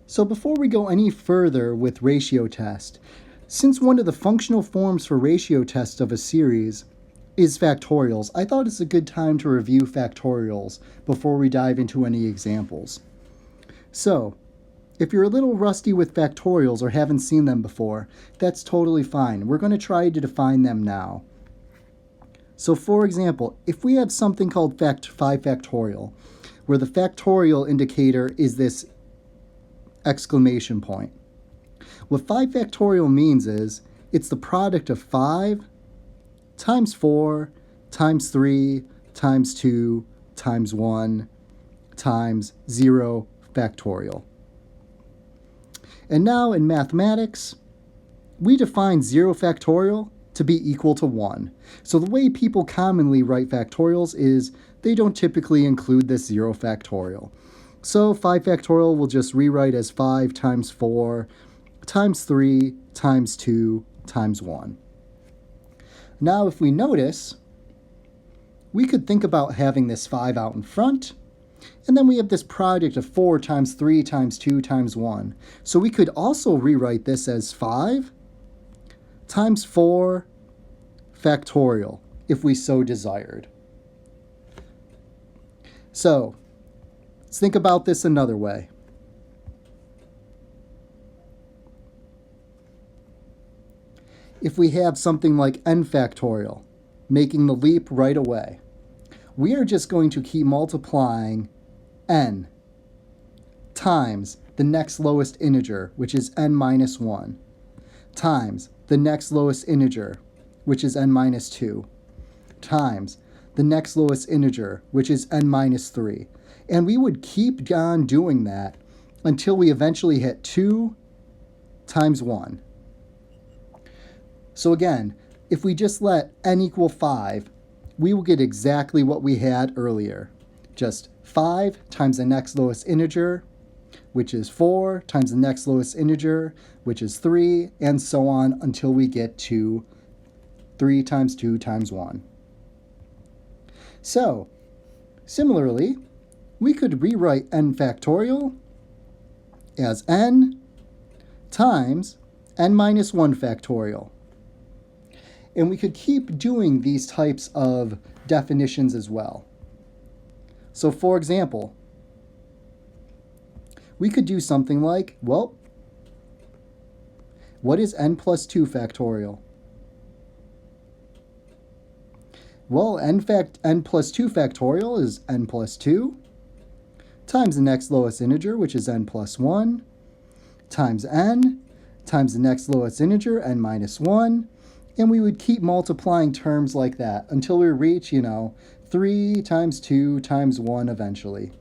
So before we go any further with ratio test, since one of the functional forms for ratio test of a series is factorials, I thought it's a good time to review factorials before we dive into any examples. So, if you're a little rusty with factorials or haven't seen them before, that's totally fine. We're going to try to define them now. So for example, if we have something called 5 factorial, where the factorial indicator is this exclamation point. What 5 factorial means is it's the product of 5 times 4 times 3 times 2 times 1 times 0 factorial. And now in mathematics, we define 0 factorial to be equal to 1. So the way people commonly write factorials is they don't typically include this 0 factorial. So 5 factorial we'll just rewrite as 5 times 4 times 3 times 2 times 1. Now if we notice, we could think about having this 5 out in front, and then we have this product of 4 times 3 times 2 times 1. So we could also rewrite this as 5 times 4 factorial, if we so desired. So, let's think about this another way. If we have something like n factorial, making the leap right away, we are just going to keep multiplying n times the next lowest integer, which is n minus 1, times the next lowest integer, which is n minus 2, times the next lowest integer, which is n minus 3. And we would keep on doing that until we eventually hit 2 times 1. So again, if we just let n equal 5, we will get exactly what we had earlier. Just 5 times the next lowest integer, which is 4, times the next lowest integer, which is 3, and so on until we get to 3 times 2 times 1. So, similarly, we could rewrite n factorial as n times n minus 1 factorial. And we could keep doing these types of definitions as well. So for example, we could do something like, well, what is n plus 2 factorial? Well, n plus 2 factorial is n plus 2 times the next lowest integer, which is n plus 1, times n, times the next lowest integer, n minus 1, and we would keep multiplying terms like that until we reach, 3 times 2 times 1 eventually.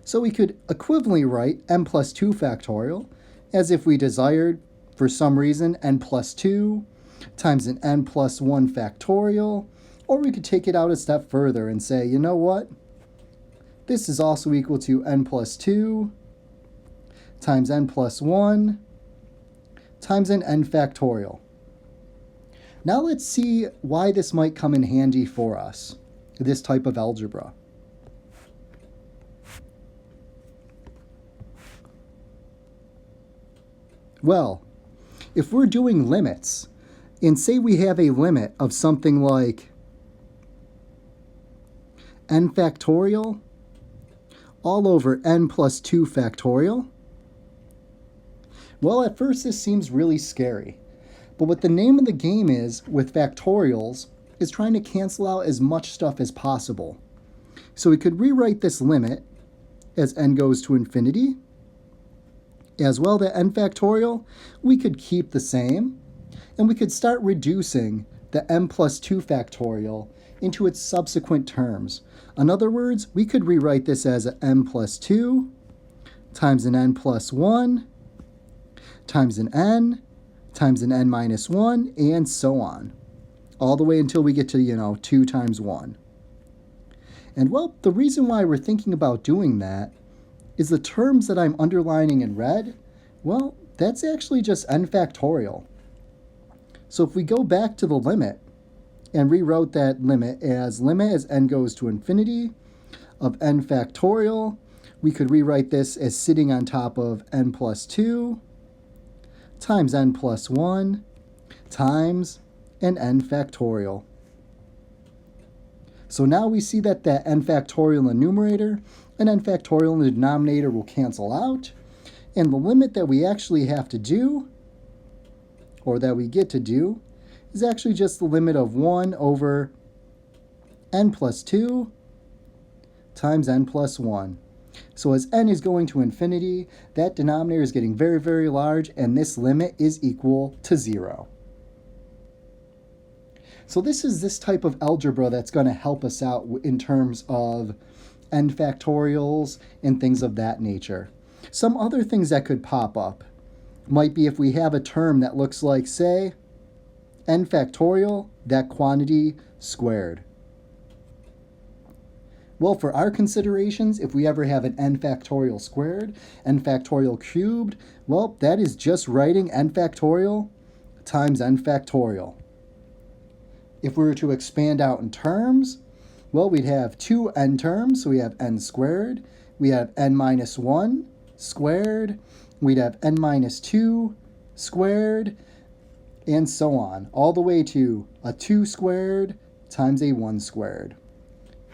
So we could equivalently write n plus 2 factorial as if we desired, for some reason, n plus 2 times an n plus 1 factorial, or we could take it out a step further and say, you know what? This is also equal to n plus 2 times n plus 1 times an n factorial. Now let's see why this might come in handy for us, this type of algebra. Well, if we're doing limits, and say we have a limit of something like n factorial all over n plus 2 factorial, well, at first this seems really scary. But what the name of the game is with factorials is trying to cancel out as much stuff as possible. So we could rewrite this limit as n goes to infinity. As well, the n factorial, we could keep the same. And we could start reducing the n plus 2 factorial into its subsequent terms. In other words, we could rewrite this as an n plus 2 times an n plus 1 times an n minus 1, and so on, all the way until we get to, 2 times 1. And well, the reason why we're thinking about doing that is the terms that I'm underlining in red, well, that's actually just n factorial. So if we go back to the limit and rewrote that limit as n goes to infinity of n factorial, we could rewrite this as sitting on top of n plus 2 times n plus 1 times an n factorial. So now we see that that n factorial in the numerator and n factorial in the denominator will cancel out, and the limit that we actually have to do, or that we get to do, is actually just the limit of 1 over n plus 2 times n plus 1. So as n is going to infinity, that denominator is getting very, very large, and this limit is equal to 0. So this is this type of algebra that's going to help us out in terms of n factorials and things of that nature. Some other things that could pop up might be if we have a term that looks like, say, n factorial, that quantity squared. Well, for our considerations, if we ever have an n factorial squared, n factorial cubed, well, that is just writing n factorial times n factorial. If we were to expand out in terms, well, we'd have two n terms, so we have n squared, we have n minus 1 squared, we'd have n minus 2 squared, and so on, all the way to a 2 squared times a 1 squared.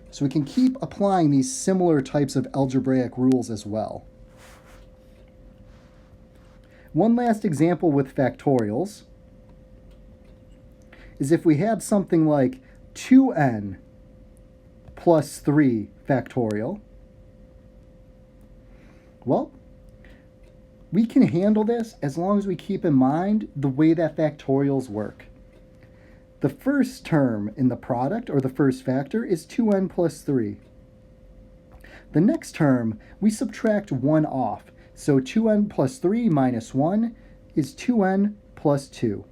So we can keep applying these similar types of algebraic rules as well. One last example with factorials is if we have something like 2n plus 3 factorial. Well, we can handle this as long as we keep in mind the way that factorials work. The first term in the product, or the first factor, is 2n plus 3. The next term, we subtract 1 off. So 2n plus 3 minus 1 is 2n plus 2.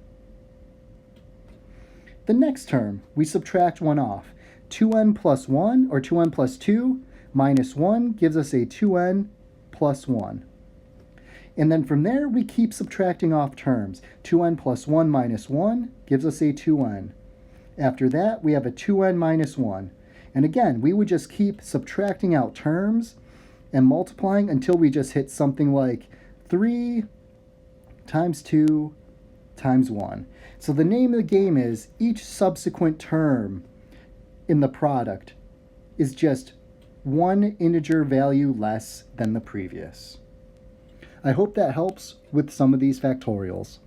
The next term, we subtract 1 off. 2n plus 1, or 2n plus 2, minus 1 gives us a 2n plus 1. And then from there, we keep subtracting off terms. 2n plus 1 minus 1 gives us a 2n. After that, we have a 2n minus 1. And again, we would just keep subtracting out terms and multiplying until we just hit something like 3 times 2 times 1. So the name of the game is each subsequent term in the product is just one integer value less than the previous. I hope that helps with some of these factorials.